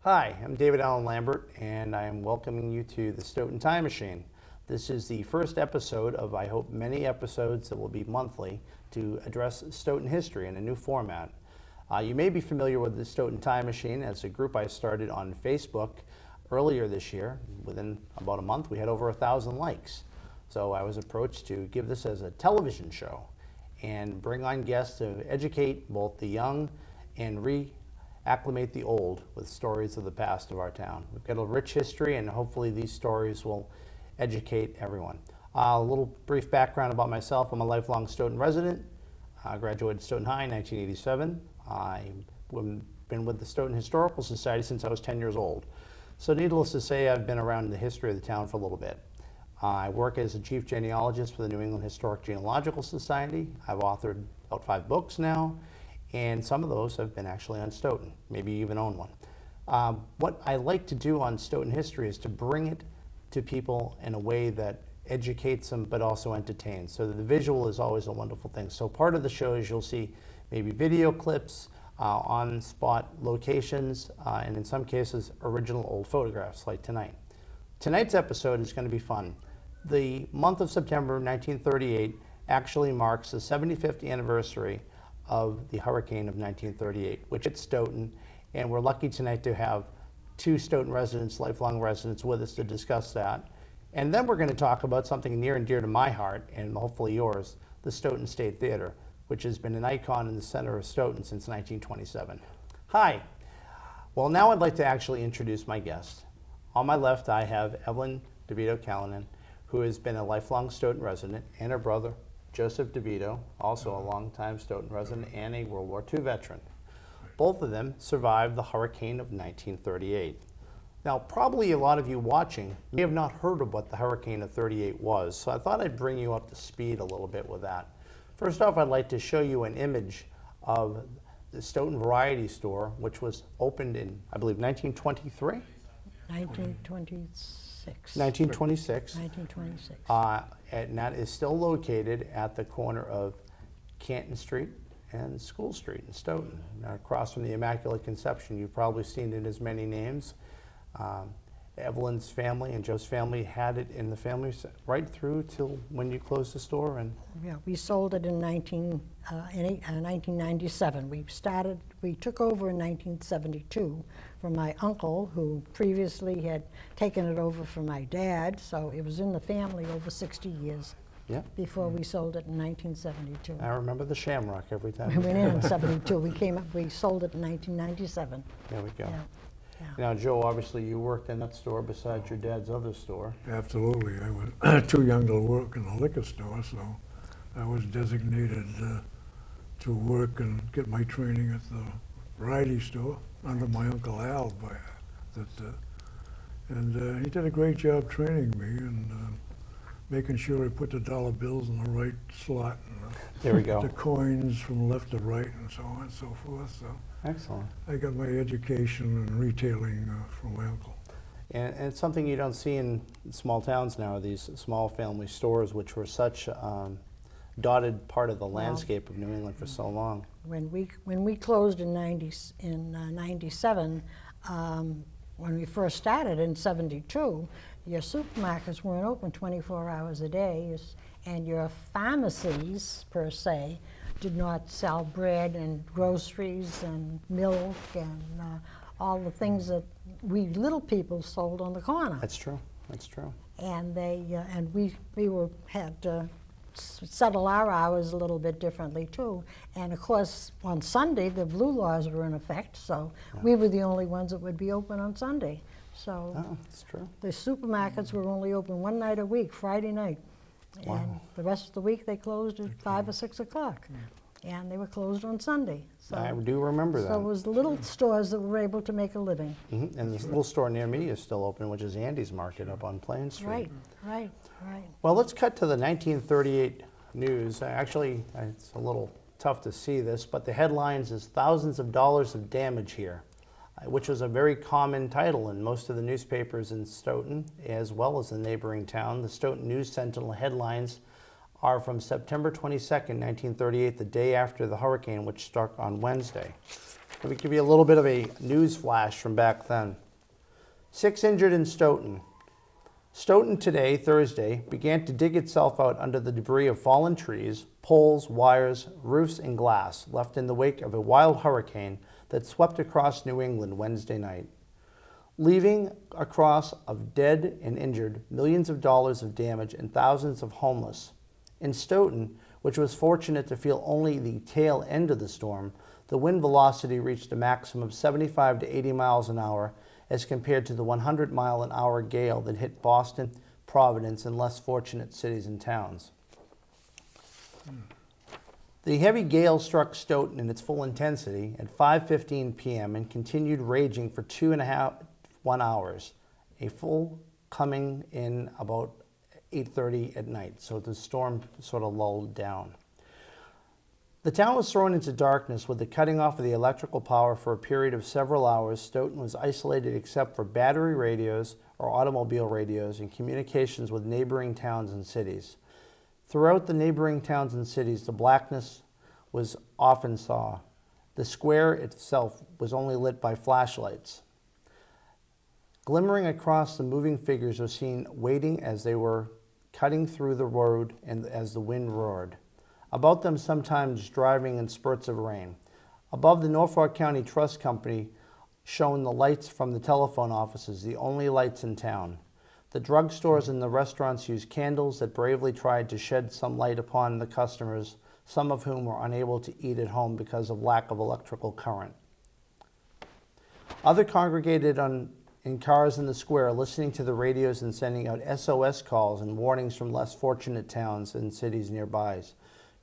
Hi, I'm David Allen Lambert, and I am welcoming you to the Stoughton Time Machine. This is the first episode of, I hope, many episodes that will be monthly to address Stoughton history in a new format. You may be familiar with the Stoughton Time Machine as a group I started on Facebook earlier this year. Within about a month, we had over 1,000 likes. So I was approached to give this as a television show and bring on guests to educate both the young and reacclimate the old with stories of the past of our town. We've got a rich history, and hopefully these stories will educate everyone. A little brief background about myself. I'm a lifelong Stoughton resident. I graduated Stoughton High in 1987. I've been with the Stoughton Historical Society since I was 10 years old. So needless to say, I've been around in the history of the town for a little bit. I work as a chief genealogist for the New England Historic Genealogical Society. I've authored about 5 books now, and some of those have been actually on Stoughton, maybe even own one. What I like to do on Stoughton history is to bring it to people in a way that educates them but also entertains. So the visual is always a wonderful thing. So part of the show is you'll see maybe video clips, on-spot locations, and in some cases original old photographs like tonight. Tonight's episode is going to be fun. The month of September 1938 actually marks the 75th anniversary of the hurricane of 1938, which hit Stoughton, and we're lucky tonight to have 2 Stoughton residents, lifelong residents, with us to discuss that. And then we're going to talk about something near and dear to my heart, and hopefully yours, the Stoughton State Theater, which has been an icon in the center of Stoughton since 1927. Hi. Well, now I'd like to actually introduce my guest. On my left, I have Evelyn DeVito-Callanan, who has been a lifelong Stoughton resident, and her brother, Joseph DeVito, also a longtime Stoughton resident and a World War II veteran. Both of them survived the hurricane of 1938. Now, probably a lot of you watching may have not heard of what the hurricane of 38 was, so I thought I'd bring you up to speed a little bit with that. First off, I'd like to show you an image of the Stoughton Variety Store, which was opened in, I believe, 1923? 1926. 1926. 1926. And that is still located at the corner of Canton Street and School Street in Stoughton, across from the Immaculate Conception. You've probably seen it as many names. Evelyn's family and Joe's family had it in the family right through till when you closed the store. And Yeah, we sold it in 1997. We took over in 1972 from my uncle, who previously had taken it over from my dad, so it was in the family over 60 years. Yeah. Before we sold it in 1972. I remember the Shamrock every time. We went in 72. We sold it in 1997. There we go. Yeah. Yeah. Now, Joe, obviously you worked in that store besides your dad's other store. Absolutely. I was too young to work in the liquor store, so I was designated to work and get my training at the variety store under my Uncle Al. And he did a great job training me and making sure I put the dollar bills in the right slot. There we go. The coins from left to right and so on and so forth. So Excellent. I got my education in retailing from my uncle. And it's something you don't see in small towns now, these small family stores, which were such dotted part of the landscape of New England for so long. When we closed in 97, when we first started in 72, your supermarkets weren't open 24 hours a day, and your pharmacies, per se, did not sell bread and groceries and milk and all the things that we little people sold on the corner. That's true. That's true. And we had to settle our hours a little bit differently too. And of course, on Sunday, the blue laws were in effect, so we were the only ones that would be open on Sunday. So that's true. the supermarkets were only open one night a week, Friday night. Wow. And the rest of the week they closed at 5 or 6 o'clock. And they were closed on Sunday. So, I do remember that. So it was the little stores that were able to make a living. Mm-hmm. And this little store near me is still open, which is Andy's Market up on Plain Street. Right. Well, let's cut to the 1938 news. Actually, it's a little tough to see this, but the headlines is thousands of dollars of damage here, which was a very common title in most of the newspapers in Stoughton, as well as the neighboring town. The Stoughton News Sentinel headlines are from September 22nd, 1938, the day after the hurricane, which struck on Wednesday. Let me give you a little bit of a news flash from back then. 6 injured in Stoughton. Stoughton today, Thursday, began to dig itself out under the debris of fallen trees, poles, wires, roofs, and glass left in the wake of a wild hurricane that swept across New England Wednesday night, leaving a cross of dead and injured, millions of dollars of damage, and thousands of homeless. In Stoughton, which was fortunate to feel only the tail end of the storm, the wind velocity reached a maximum of 75 to 80 miles an hour as compared to the 100-mile-an-hour gale that hit Boston, Providence, and less fortunate cities and towns. The heavy gale struck Stoughton in its full intensity at 5:15 p.m. and continued raging for 1 hours, a full coming in about 8:30 at night, so the storm sort of lulled down. The town was thrown into darkness with the cutting off of the electrical power for a period of several hours. Stoughton was isolated except for battery radios or automobile radios and communications with neighboring towns and cities. Throughout the neighboring towns and cities, the blackness was often saw. The square itself was only lit by flashlights. Glimmering across, the moving figures were seen waiting as they were cutting through the road and as the wind roared. About them sometimes driving in spurts of rain. Above, the Norfolk County Trust Company shone the lights from the telephone offices, the only lights in town. The drugstores and the restaurants used candles that bravely tried to shed some light upon the customers, some of whom were unable to eat at home because of lack of electrical current. Others congregated in cars in the square, listening to the radios and sending out SOS calls and warnings from less fortunate towns and cities nearby.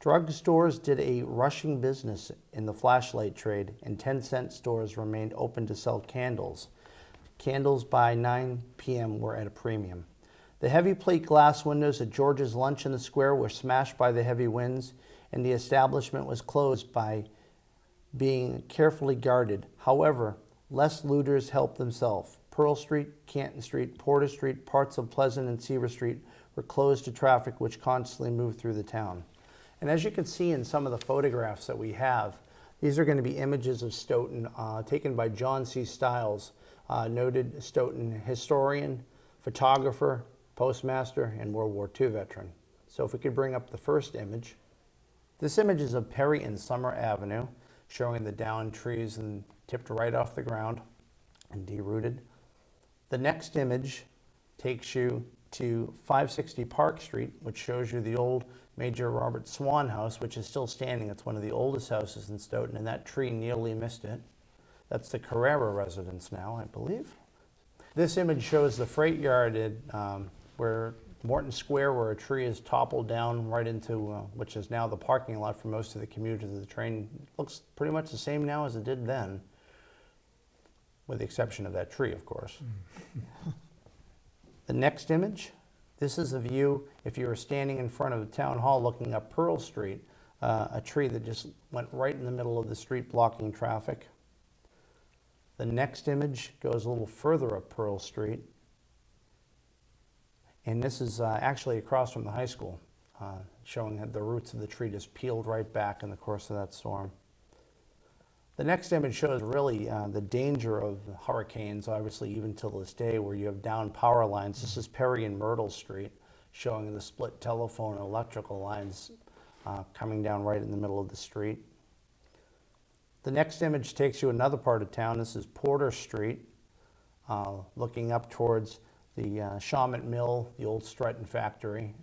Drugstores did a rushing business in the flashlight trade, and 10-cent stores remained open to sell candles. Candles by 9 p.m. were at a premium. The heavy plate glass windows at George's Lunch in the square were smashed by the heavy winds, and the establishment was closed by being carefully guarded. However, less looters helped themselves. Pearl Street, Canton Street, Porter Street, parts of Pleasant and Seaver Street were closed to traffic which constantly moved through the town. And as you can see in some of the photographs that we have, these are going to be images of Stoughton taken by John C. Stiles, noted Stoughton historian, photographer, postmaster, and World War II veteran. So if we could bring up the first image. This image is of Perry and Summer Avenue, showing the downed trees and tipped right off the ground and derooted. The next image takes you to 560 Park Street, which shows you the old Major Robert Swan house, which is still standing. It's one of the oldest houses in Stoughton, and that tree nearly missed it. That's the Carrera residence now, I believe. This image shows the freight yard at where Morton Square, where a tree is toppled down right into, which is now the parking lot for most of the commuters of the train. It looks pretty much the same now as it did then, with the exception of that tree, of course. The next image, this is a view if you were standing in front of the town hall looking up Pearl Street, a tree that just went right in the middle of the street blocking traffic. The next image goes a little further up Pearl Street, and this is actually across from the high school, showing that the roots of the tree just peeled right back in the course of that storm. The next image shows really the danger of hurricanes, obviously even till this day, where you have down power lines. This is Perry and Myrtle Street, showing the split telephone and electrical lines coming down right in the middle of the street. The next image takes you another part of town. This is Porter Street, looking up towards the Shawmut Mill, the old Stoughton factory,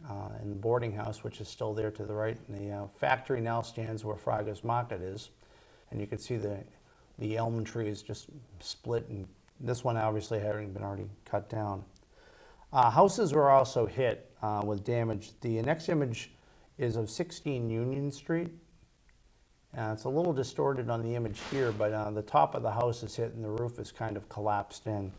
and the boarding house, which is still there to the right. And the factory now stands where Fraga's Market is. And you can see the elm tree is just split, and this one obviously having been already cut down. Houses were also hit with damage. The next image is of 16 Union Street. It's a little distorted on the image here, but the top of the house is hit and the roof is kind of collapsed in.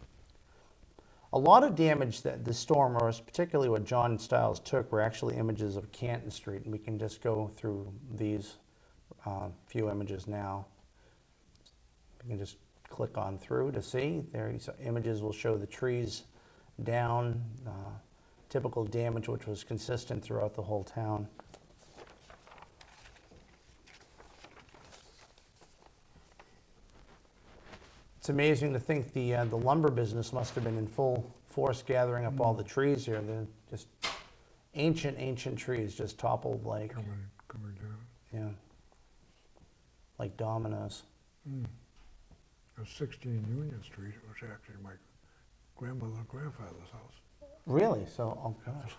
A lot of damage that the storm, or particularly what John Stiles took, were actually images of Canton Street, and we can just go through these few images now. You can just click on through to see. There, images will show the trees down, typical damage which was consistent throughout the whole town. It's amazing to think the lumber business must have been in full force gathering up all the trees here. They're just ancient trees just toppled like, coming down. yeah, like dominoes. It was 16 Union Street. It was actually my grandmother and grandfather's house. Really? So, oh gosh.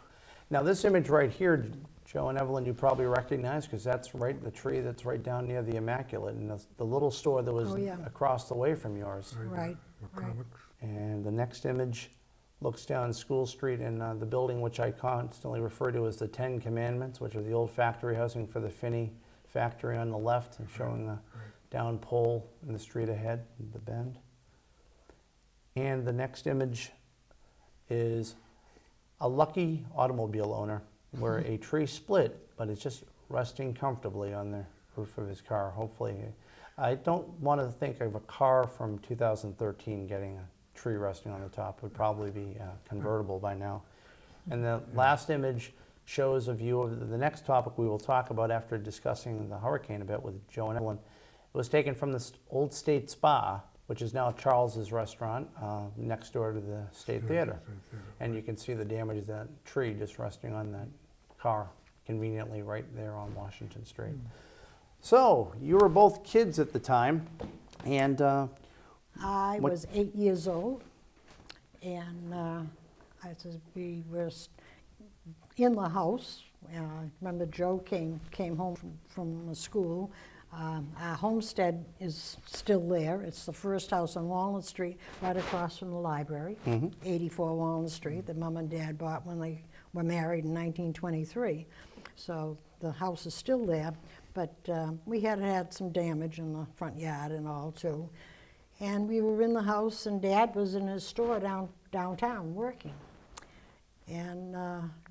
Now this image right here, Joe and Evelyn, you probably recognize because that's right, the tree that's right down near the Immaculate, and the little store that was Oh, yeah. across the way from yours. Right, right. McCormick's. And the next image looks down School Street and the building which I constantly refer to as the 10 Commandments, which are the old factory housing for the Finney factory on the left, and showing the down pole in the street ahead, the bend. And the next image is a lucky automobile owner where a tree split, but it's just resting comfortably on the roof of his car. Hopefully, I don't want to think of a car from 2013 getting a tree resting on the top. It would probably be convertible by now. And the last image shows a view of the next topic we will talk about after discussing the hurricane a bit with Joe and Evelyn. It was taken from the Old State Spa, which is now Charles's restaurant, next door to the State Theater. And you can see the damage of that tree just resting on that car, conveniently right there on Washington Street. So, you were both kids at the time, and I What- was 8 years old, and we were in the house. Remember, Joe came home from school. Our homestead is still there. It's the first house on Walnut Street, right across from the library, 84 Walnut Street, that Mom and Dad bought when they were married in 1923. So the house is still there, but we had some damage in the front yard and all too. And we were in the house, and Dad was in his store downtown working. And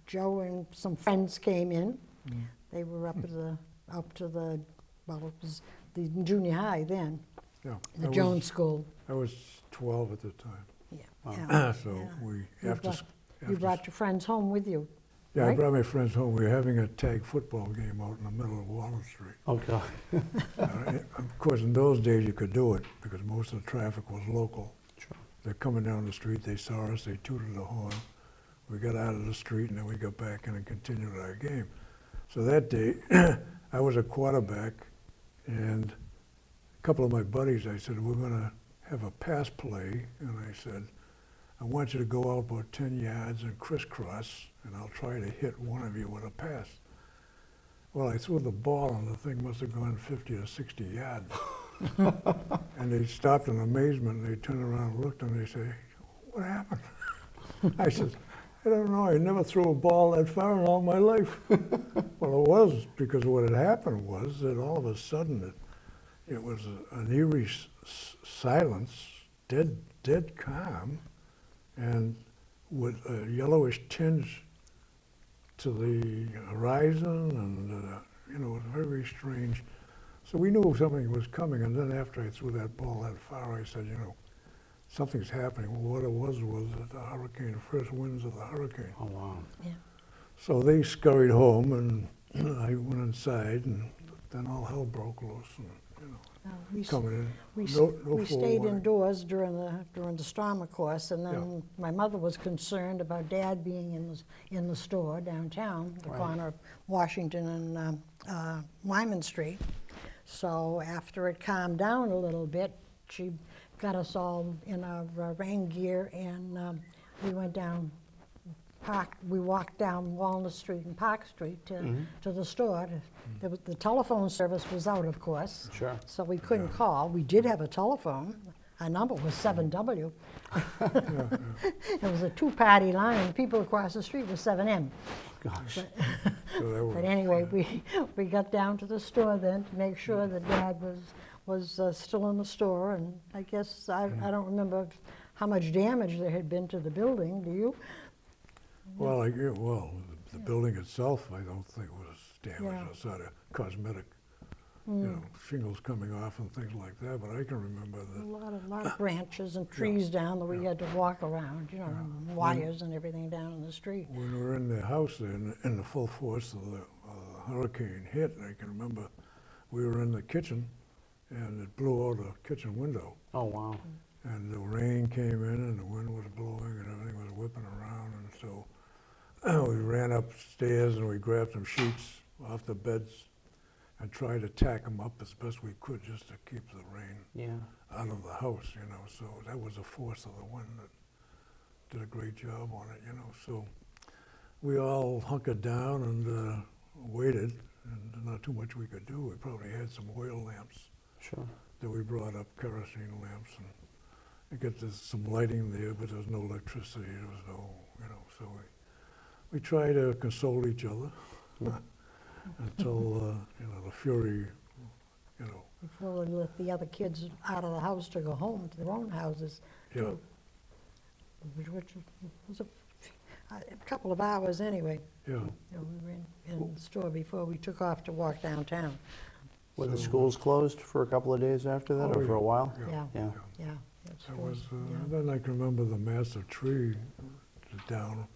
Joe and some friends came in. They were up to the well, it was the junior high then, Yeah. the Jones School. I was 12 at the time. Yeah. So yeah. we, You brought your friends home with you. yeah, I right? brought my friends home. We were having a tag football game out in the middle of Walnut Street. oh God. Of course, in those days you could do it because most of the traffic was local. Sure. They're coming down the street, they saw us, they tooted the horn. We got out of the street and then we got back in and continued our game. So that day, I was a quarterback, and a couple of my buddies, I said, we're gonna have a pass play, and I said, I want you to go out about 10 yards and crisscross, and I'll try to hit one of you with a pass. Well, I threw the ball, and the thing must have gone 50 or 60 yards. And they stopped in amazement, and they turned around and looked, and they say, what happened? I said, I don't know, I never threw a ball that far in all my life. Well, it was because what had happened was that all of a sudden it was an eerie silence, dead calm, and with a yellowish tinge to the horizon, and it was very strange. So we knew something was coming, and then after I threw that ball that far, I said, something's happening. Well, what it was that the hurricane, the first winds of the hurricane. Oh wow. Yeah. So they scurried home, and I went inside, and then all hell broke loose, and We, coming in. we, s- No we stayed forewarning. indoors during the storm, of course, and then my mother was concerned about Dad being in the store downtown, the Right. corner of Washington and Wyman Street. So after it calmed down a little bit, she got us all in our rain gear, and we went down we walked down Walnut Street and Park Street to the store. The telephone service was out, of course. Sure. So we couldn't call. We did have a telephone. Our number was 7W. It was a two-party line. People across the street was 7M. Gosh. So that was, But anyway, we got down to the store then to make sure that Dad was still in the store. And I guess I don't remember how much damage there had been to the building. Do you? well, the building itself, I don't think was damaged. Yeah. It's sort of cosmetic, shingles coming off and things like that. But I can remember A that. lot of branches and trees down that we had to walk around, and wires and everything down in the street. When we were in the house there, in the full force of the hurricane hit, I can remember we were in the kitchen, and it blew out a kitchen window. Oh, wow. And the rain came in and the wind was blowing and everything was whipping around. And so we ran upstairs and we grabbed some sheets off the beds and tried to tack them up as best we could just to keep the rain Yeah. out of the house, you know. So that was the force of the wind that did a great job on it, you know. So we all hunkered down and waited, and not too much we could do. We probably had some oil lamps Sure. that we brought up, kerosene lamps, and get some lighting there, but there was no electricity, there was no, you know, so we try to console each other until, you know, the fury, you know. Before we let the other kids out of the house to go home to their own houses. Yeah. too. Which was a couple of hours anyway. Yeah, You know, we were in the store before we took off to walk downtown. Were the So- schools closed for a couple of days after that, Oh, or for a yeah. while? Yeah, Yeah. yeah. it's that true. was, Yeah. then I can remember the massive tree down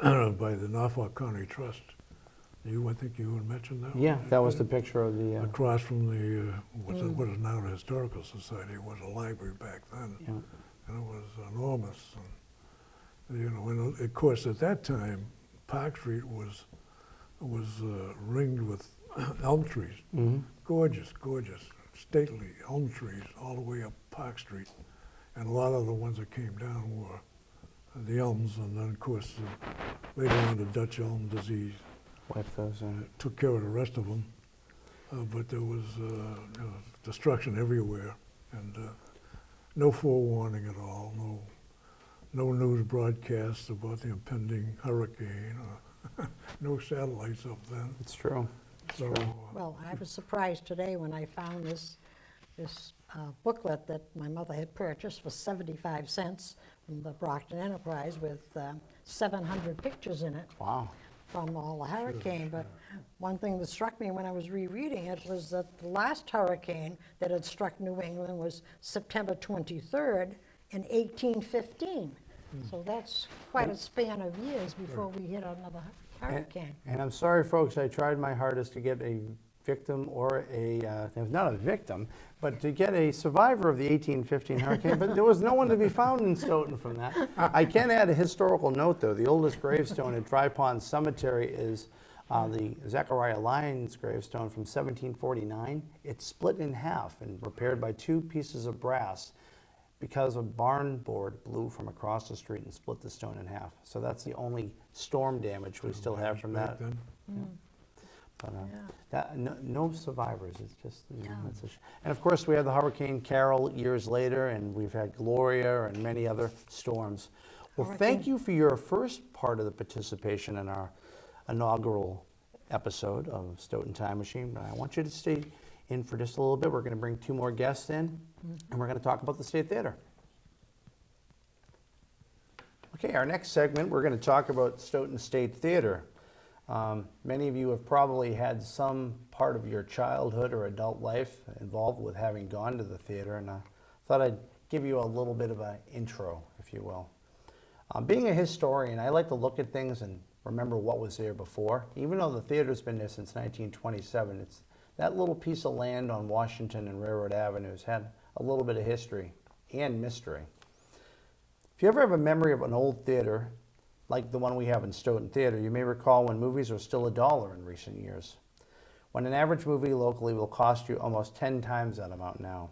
by the Norfolk County Trust. I think you had mentioned that one. Yeah, that was the picture of the, Across from the, what is now the Historical Society, was a library back then. yeah. And it was enormous. And, you know, and of course, at that time, Park Street was ringed with elm trees. Mm-hmm. Gorgeous, gorgeous, stately elm trees all the way up Park Street. And a lot of the ones that came down were the elms, and then, of course, later on, the Dutch elm disease Wipe those out. took care of the rest of them. But there was you know, destruction everywhere, and no forewarning at all, no news broadcasts about the impending hurricane, no satellites up then. It's true. So, Well, I was surprised today when I found this booklet that my mother had purchased for 75 cents from the Brockton Enterprise with 700 pictures in it Wow. from all the hurricane. But one thing that struck me when I was rereading it was that the last hurricane that had struck New England was September 23rd in 1815. So that's quite a span of years before we hit another hurricane. And I'm sorry, folks, I tried my hardest to get a victim or not a victim, but to get a survivor of the 1815 hurricane, but there was no one to be found in Stoughton from that. I can add a historical note, though. The oldest gravestone at Dry Pond Cemetery is the Zechariah Lyons gravestone from 1749. It's split in half and repaired by two pieces of brass because a barn board blew from across the street and split the stone in half. So that's the only storm damage we still have from back that. then. But, Yeah. no survivors. It's just, you know, it's and of course we had the Hurricane Carol years later, and we've had Gloria and many other storms. Well, thank you for your first part of the participation in our inaugural episode of Stoughton Time Machine. But I want you to stay in for just a little bit. We're going to bring two more guests in, and we're going to talk about the State Theater. Okay, our next segment, we're going to talk about Stoughton State Theater. Many of you have probably had some part of your childhood or adult life involved with having gone to the theater, and I thought I'd give you a little bit of an intro, if you will. Being a historian, I like to look at things and remember what was there before. Even though the theater's been there since 1927, it's that little piece of land on Washington and Railroad Avenues had a little bit of history and mystery. If you ever have a memory of an old theater, like the one we have in Stoughton Theater, you may recall when movies were still $1 in recent years, when an average movie locally will cost you almost 10 times that amount now.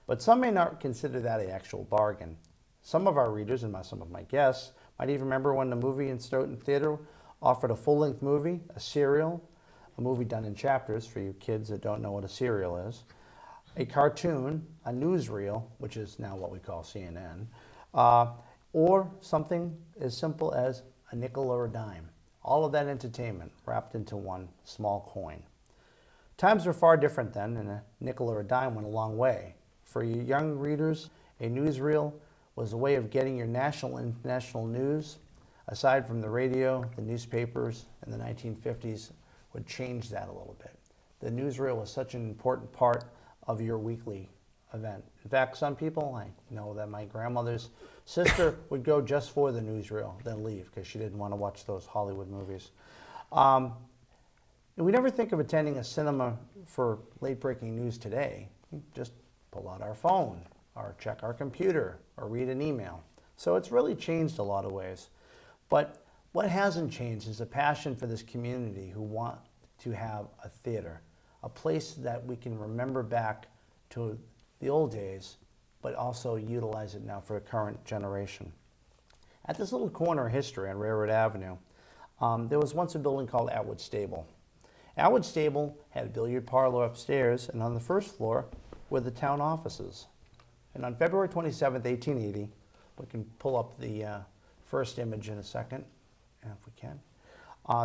But some may not consider that an actual bargain. Some of our readers and some of my guests might even remember when the movie in Stoughton Theater offered a full-length movie, a serial, a movie done in chapters for you kids that don't know what a serial is, a cartoon, a newsreel, which is now what we call CNN, or something as simple as a nickel or a dime. All of that entertainment wrapped into one small coin. Times were far different then, and a nickel or a dime went a long way. For you young readers, a newsreel was a way of getting your national and international news. Aside from the radio, the newspapers in the 1950s would change that a little bit. The newsreel was such an important part of your weekly event. In fact, some people, I know that my grandmother's sister would go just for the newsreel, then leave because she didn't want to watch those Hollywood movies. We never think of attending a cinema for late-breaking news today, You just pull out our phone, or check our computer, or read an email. So it's really changed a lot of ways. But what hasn't changed is a passion for this community who want to have a theater, a place that we can remember back to the old days, but also utilize it now for a current generation. At this little corner of history on Railroad Avenue, there was once a building called Atwood Stable. Atwood Stable had a billiard parlor upstairs, and on the first floor were the town offices. And on February 27, 1880, we can pull up the first image in a second, if we can,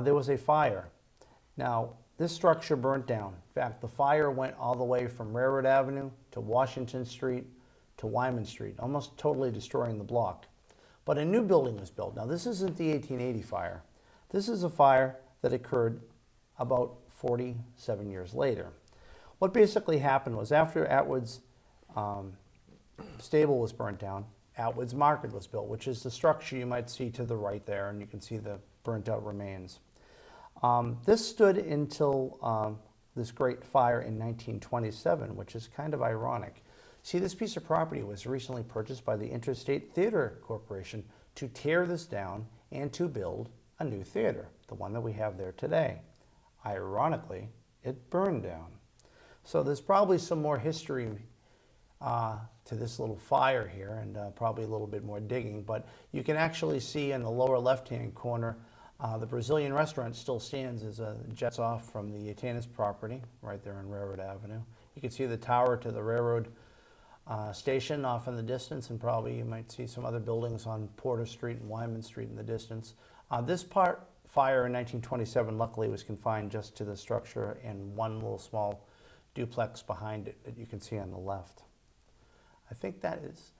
there was a fire. Now, this structure burnt down. In fact, the fire went all the way from Railroad Avenue to Washington Street to Wyman Street, almost totally destroying the block. But a new building was built. Now, this isn't the 1880 fire. This is a fire that occurred about 47 years later. What basically happened was after Atwood's stable was burnt down, Atwood's Market was built, which is the structure you might see to the right there, and you can see the burnt out remains. This stood until this great fire in 1927, which is kind of ironic. See, this piece of property was recently purchased by the Interstate Theater Corporation to tear this down and to build a new theater, the one that we have there today. Ironically, it burned down. So there's probably some more history to this little fire here, and probably a little bit more digging, but you can actually see in the lower left-hand corner the Brazilian restaurant still stands as it jets off from the Yatanis property right there on Railroad Avenue. You can see the tower to the railroad station off in the distance, and probably you might see some other buildings on Porter Street and Wyman Street in the distance. This fire in 1927 luckily was confined just to the structure and one little small duplex behind it that you can see on the left. I think that is,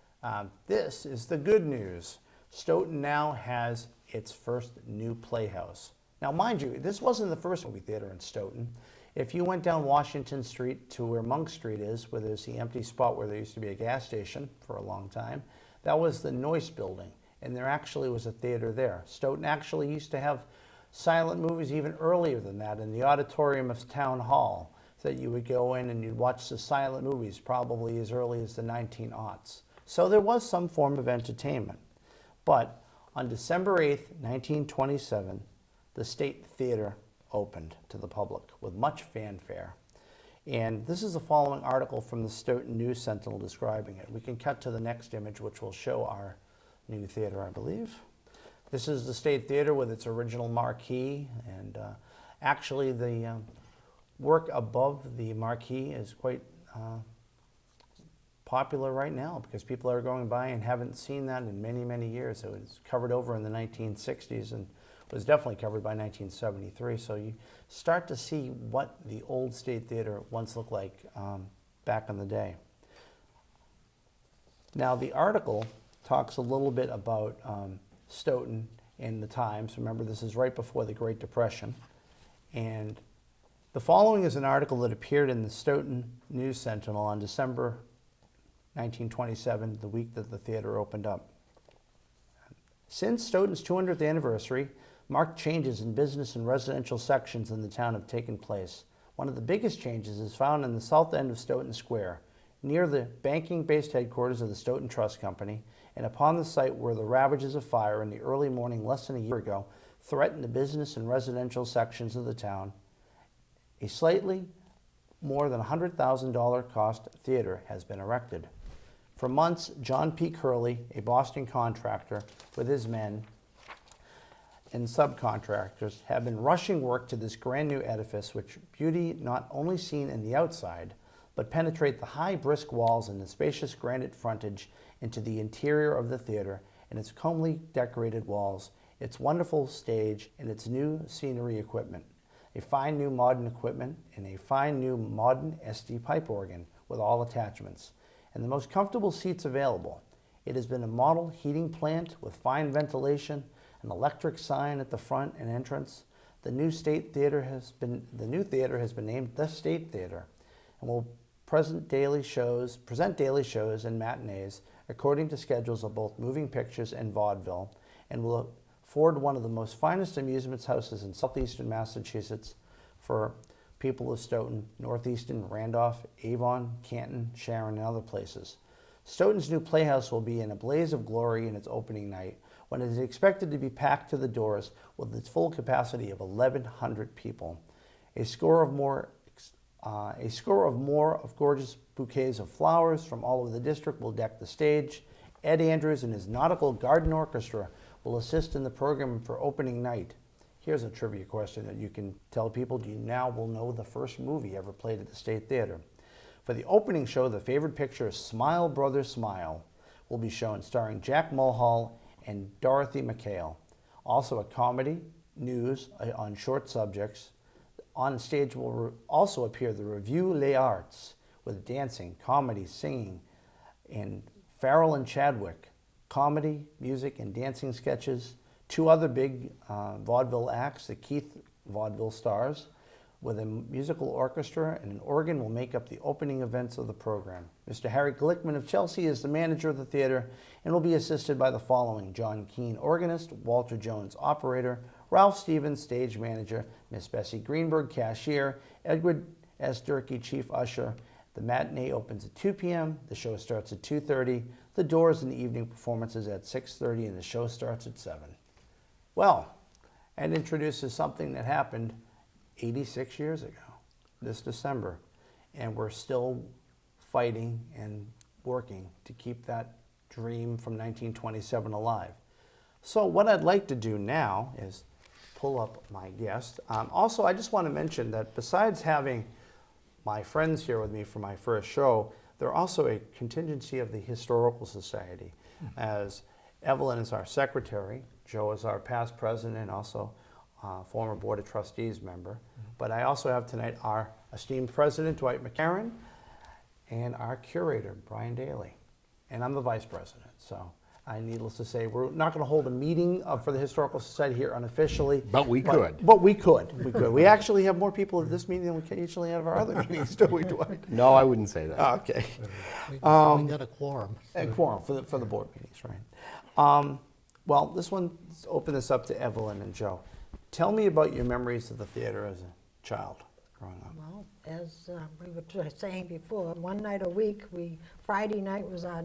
this is the good news. Stoughton now has its first new playhouse. Now, mind you, this wasn't the first movie theater in Stoughton. If you went down Washington Street to where Monk Street is, where there's the empty spot where there used to be a gas station for a long time, that was the Noyce building, and there actually was a theater there. Stoughton actually used to have silent movies even earlier than that in the auditorium of Town Hall, so that you would go in and you'd watch the silent movies probably as early as the 1900s. So there was some form of entertainment. But on December 8th, 1927, the State Theater opened to the public with much fanfare. And this is the following article from the Stoughton News Sentinel describing it. We can cut to the next image, which will show our new theater, I believe. This is the State Theater with its original marquee, and actually the work above the marquee is quite popular right now because people are going by and haven't seen that in many, many years. It was covered over in the 1960s and was definitely covered by 1973. So you start to see what the old State Theater once looked like back in the day. Now, the article talks a little bit about Stoughton in the Times. Remember, this is right before the Great Depression. And the following is an article that appeared in the Stoughton News Sentinel on December 1927, the week that the theater opened up. Since Stoughton's 200th anniversary, marked changes in business and residential sections in the town have taken place. One of the biggest changes is found in the south end of Stoughton Square, near the banking-based headquarters of the Stoughton Trust Company, and upon the site where the ravages of fire in the early morning less than a year ago threatened the business and residential sections of the town. A slightly more than $100,000 cost theater has been erected. For months, John P. Curley, a Boston contractor, with his men and subcontractors, have been rushing work to this brand new edifice, which beauty not only seen in the outside, but penetrate the high brisk walls and the spacious granite frontage into the interior of the theater and its comely decorated walls, its wonderful stage, and its new scenery equipment. A fine new modern equipment and a fine new modern SD pipe organ with all attachments, and the most comfortable seats available. It has been a model heating plant with fine ventilation, an electric sign at the front and entrance. The new theater has been named the State Theater, and will present daily shows and matinees according to schedules of both moving pictures and vaudeville, and will afford one of the most finest amusement houses in southeastern Massachusetts for people of Stoughton, Northeastern, Randolph, Avon, Canton, Sharon, and other places. Stoughton's new playhouse will be in a blaze of glory in its opening night, when it is expected to be packed to the doors with its full capacity of 1,100 people. A score of more of gorgeous bouquets of flowers from all over the district will deck the stage. Ed Andrews and his Nautical Garden Orchestra will assist in the program for opening night. Here's a trivia question that you can tell people. Do you now will know the first movie ever played at the State Theater? For the opening show, the favorite picture, Smile Brother Smile, will be shown, starring Jack Mulhall and Dorothy McHale. Also a comedy, news on short subjects. On stage will also appear the Revue Les Arts with dancing, comedy, singing, and Farrell and Chadwick, comedy, music, and dancing sketches. Two other big vaudeville acts, the Keith Vaudeville Stars, with a musical orchestra and an organ will make up the opening events of the program. Mr. Harry Glickman of Chelsea is the manager of the theater and will be assisted by the following: John Keane, organist; Walter Jones, operator; Ralph Stevens, stage manager; Miss Bessie Greenberg, cashier; Edward S. Durkee, chief usher. The matinee opens at 2 p.m. The show starts at 2:30. The doors in the evening performances at 6:30, and the show starts at 7. Well, and introduces something that happened 86 years ago, this December, and we're still fighting and working to keep that dream from 1927 alive. So what I'd like to do now is pull up my guest. Also, I just want to mention that besides having my friends here with me for my first show, they're also a contingency of the Historical Society, as Evelyn is our secretary, Joe is our past president and also former Board of Trustees member. But I also have tonight our esteemed president, Dwight McCarron, and our curator, Brian Daly. And I'm the vice president. So needless to say, we're not going to hold a meeting for the Historical Society here unofficially. But we could. But we could. We could. We actually have more people at this meeting than we occasionally have our other meetings, don't we, Dwight? No, I wouldn't say that. Okay. We got a quorum. A quorum for the board meetings, right? Well, this one, let's open this up to Evelyn and Joe. Tell me about your memories of the theater as a child growing up. Well, as we were saying before, one night a week, Friday night was our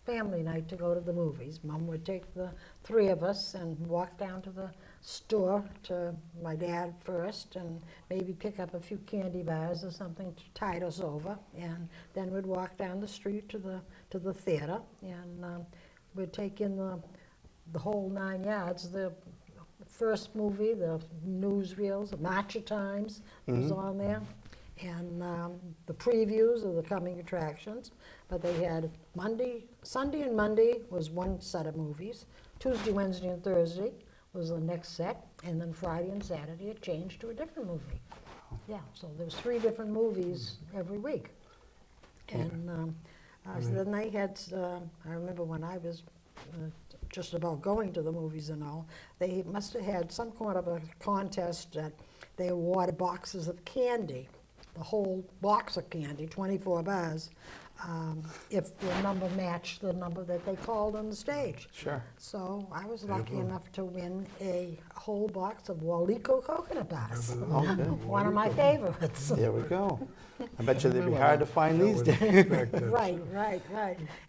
family night to go to the movies. Mom would take the three of us and walk down to the store to my dad first and maybe pick up a few candy bars or something to tide us over, and then we'd walk down the street to the theater, and we'd take in the whole 9 yards. The first movie, the newsreels, the March of Times was on there, and the previews of the coming attractions. But they had Sunday and Monday was one set of movies. Tuesday, Wednesday, and Thursday was the next set, and then Friday and Saturday it changed to a different movie. Yeah, so there's 3 different movies every week. And so then they had, I remember when I was just about going to the movies and all, they must have had some kind of a contest that they awarded boxes of candy, the whole box of candy, 24 bars, if the number matched the number that they called on the stage. Sure. So I was lucky enough to win a whole box of Walico coconut bars. Okay. One of my favorites. There we go. I bet you they'd be hard to find these days. Right.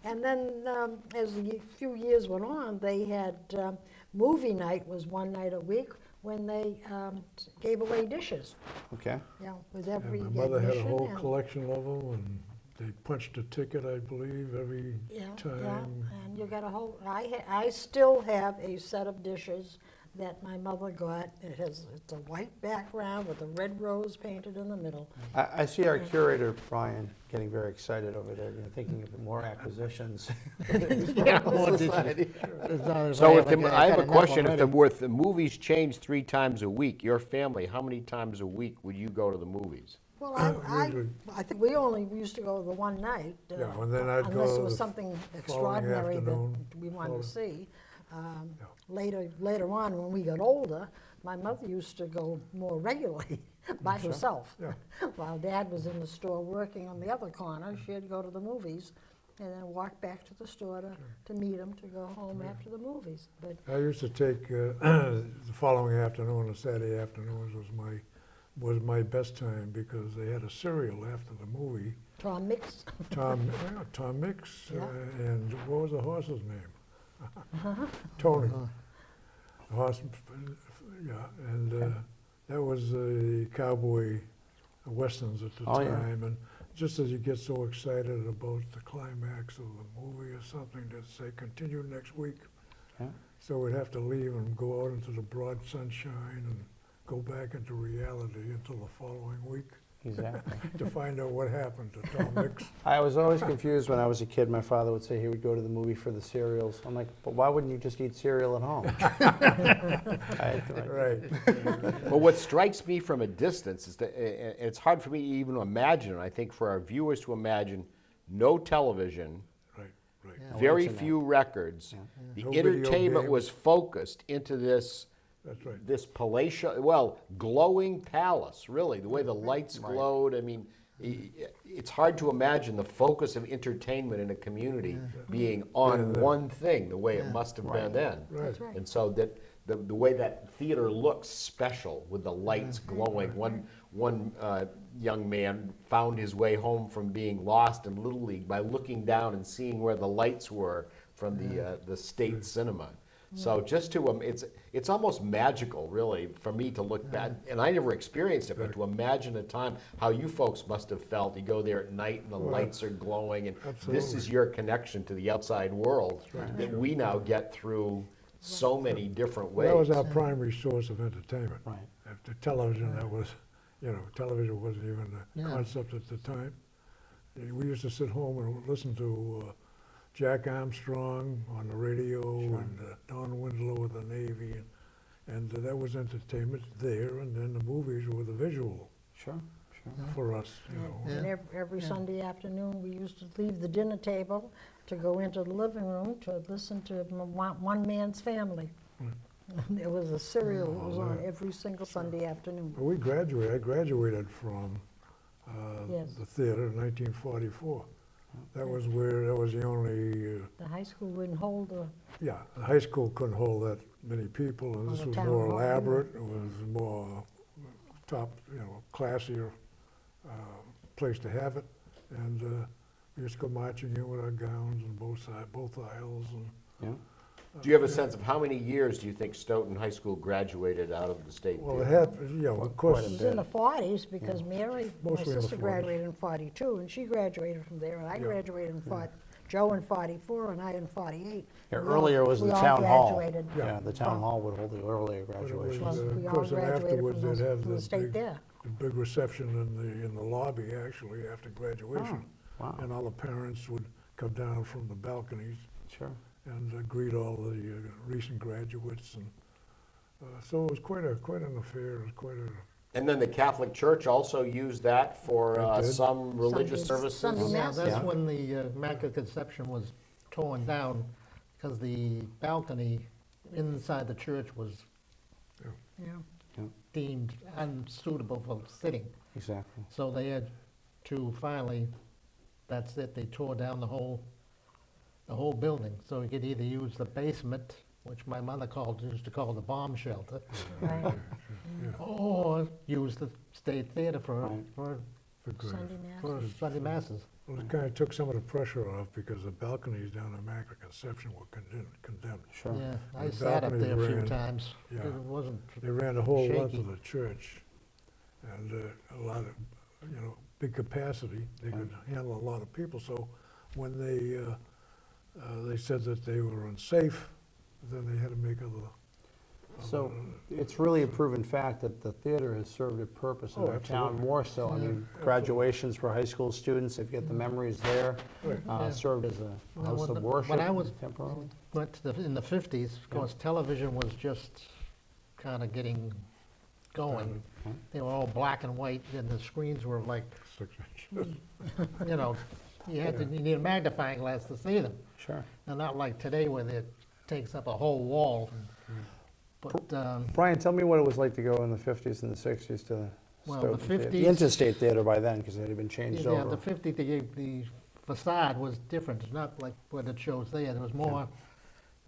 And then as a few years went on, they had movie night was one night a week when they gave away dishes. Okay. Yeah, with every And my mother had a admission whole and- collection of them, and they punched a ticket, I believe, every time. Yeah, and you got a whole, I still have a set of dishes that my mother got. It's a white background with a red rose painted in the middle. I see our curator, Brian, getting very excited over there, thinking of more acquisitions. Society. So I have a question. If the movies change 3 times a week, your family, how many times a week would you go to the movies? Well, Usually- I think we only used to go the one night. Yeah, and then I'd go Unless it was the something following extraordinary that afternoon, we wanted to see. Yeah. Later on, when we got older, my mother used to go more regularly by herself. Yeah. While Dad was in the store working on the other corner, she'd go to the movies and then walk back to the store to meet him to go home after the movies. But I used to take, the following afternoon, the Saturday afternoons was was my best time because they had a cereal after the movie. Tom Mix. Tom Mix, Yeah. and what was the horse's name? Tony. The horse, yeah, and that was the cowboy westerns at the Oh, yeah. time. And just as you get so excited about the climax of the movie or something, to say continue next week. Yeah. So we'd have to leave and go out into the broad sunshine and go back into reality until the following week Exactly. to find out what happened to Tom Mix. I was always confused when I was a kid. My father would say he would go to the movie for the cereals. I'm like, but why wouldn't you just eat cereal at home? Right. Well, what strikes me from a distance is that it's hard for me to even imagine, and I think for our viewers to imagine, no television, Right, right. Yeah. very internet. few records. The No video entertainment games. was focused into this That's right. this palatial, well, glowing palace, really, the way the lights glowed. I mean, it's hard to imagine the focus of entertainment in a community being on one thing, the way it must have been then. Right. That's right. And so that the way that theater looks special with the lights glowing. One young man found his way home from being lost in Little League by looking down and seeing where the lights were from the state cinema. So just to, it's almost magical, really, for me to look back, and I never experienced it, but to imagine a time, how you folks must have felt. You go there at night and the lights are glowing, and this is Absolutely. your connection to the outside world that we now get through so many different ways. Well, that was our primary source of entertainment. Right. After television, that was, television wasn't even a Yeah. concept at the time. We used to sit home and listen to Jack Armstrong on the radio and Don Winslow with the Navy, and that was entertainment there. And then the movies were the visual Sure, sure. for us. And every Sunday afternoon, we used to leave the dinner table to go into the living room to listen to One Man's Family. There was a serial that was on every single Sunday afternoon. Well, I graduated from Yes. the theater in 1944. That was the only, The high school wouldn't hold the, the high school couldn't hold that many people, and Or this the was town more hall, elaborate, it was more top, classier place to have it. And we used to go marching in with our gowns on both aisles, and Yeah. Do you have a sense of how many years do you think Stoughton High School graduated out of the state well, it theater? had, of Quite course, a it was bit. in the 40s, because Mary, my Mostly in the sister 40s. graduated in 42, and she graduated from there, and I Yeah. graduated in Joe in 44, and I in 48. Yeah, We all- earlier was we the all town hall. graduated Yeah, the town from- hall would hold the earlier but it was, graduation. Well, of we all course, and graduated afterwards from they'd have the the state big, there. the big reception in the lobby, actually, after graduation. Wow, And all the parents would come down from the balconies sure. and greet all the recent graduates, and so it was quite an affair. It was quite a And then the Catholic Church also used that for It did. some religious Sundays- services? Sunday Yeah, Mass. that's Yeah. when the Immaculate Conception was torn down, because the balcony inside the church was Yeah. deemed unsuitable for sitting. Exactly. So they had to finally, that's it, they tore down the whole building. So you could either use the basement, which my mother used to call the bomb shelter, Right. or use the state theater for good. Sunday Mass. for Sunday masses. Well, it kind of took some of the pressure off because the balconies down at Immaculate Conception were condemned. Sure. Yeah, I The sat up there a few balconies ran- times. yeah. It wasn't, They ran the whole length Shaky. of the church, and a lot of, big capacity. They could handle a lot of people. So when they said that they were unsafe, then they had to make other. So it's really a proven fact that the theater has served a purpose in Oh, our town absolutely. more so. I mean, graduations for high school students, if you get the memories there, Right. Yeah. served as a Well, house when of the- worship when I was- temporarily. went to in the 50s, of course, television was just kind of getting going. Okay. They were all black and white, and the screens were like, 6 inches. you need a magnifying glass to see them. Sure. And not like today where it takes up a whole wall. But, Brian, tell me what it was like to go in the 50s and the 60s to Well, Stoughton the Theater. 50s The Interstate Theater by then, because it had been changed yeah, over. the 50, the facade was different. It's not like what it shows there. There was more,